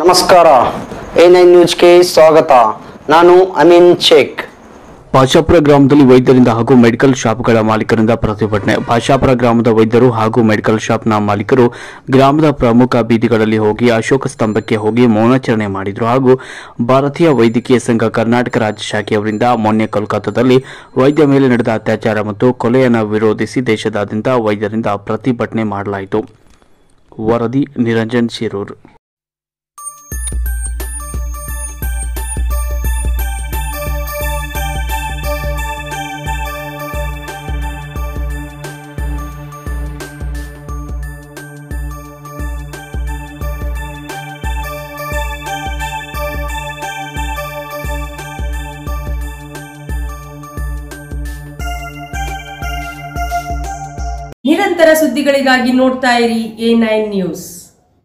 ನಮಸ್ಕಾರ A9 ನ್ಯೂಸ್ಗೆ ಸ್ವಾಗತ. ನಾನು ಅಮೀನ್ ಶೇಖ್. ಭಾಷಾಪುರ ಗ್ರಾಮದಲ್ಲಿ ವೈದ್ಯರಿಂದ ಹಾಗೂ ಮೆಡಿಕಲ್ ಶಾಪ್ಗಳ ಮಾಲೀಕರಿಂದ ಪ್ರತಿಭಟನೆ. ಭಾಷಾಪುರ ಗ್ರಾಮದ ವೈದ್ಯರು ಹಾಗೂ ಮೆಡಿಕಲ್ ಶಾಪ್ನ ಮಾಲೀಕರು ಗ್ರಾಮದ ಪ್ರಮುಖ ಬೀದಿಗಳಲ್ಲಿ ಹೋಗಿ ಅಶೋಕ ಸ್ತಂಭಕ್ಕೆ ಹೋಗಿ ಮೌನಾಚರಣೆ ಮಾಡಿದರು. ಹಾಗೂ ಭಾರತೀಯ ವೈದ್ಯಕೀಯ ಸಂಘ ಕರ್ನಾಟಕ ರಾಜ್ಯ ಶಾಖೆಯವರಿಂದ ಮೊನ್ನೆ ಕೋಲ್ಕತ್ತಾದಲ್ಲಿ ವೈದ್ಯ ಮೇಲೆ ನಡೆದ ಅತ್ಯಾಚಾರ ಮತ್ತು ಕೊಲೆಯನ್ನು ವಿರೋಧಿಸಿ ದೇಶದಾದ್ಯಂತ ವೈದ್ಯರಿಂದ ಪ್ರತಿಭಟನೆ ಮಾಡಲಾಯಿತು. ವರದಿ ನಿರಂಜನ್ ಶಿರೂರ್. ನಿರಂತರ ಸುದ್ದಿಗಳಿಗಾಗಿ ನೋಡ್ತಾ ಇರಿ A9 ನ್ಯೂಸ್.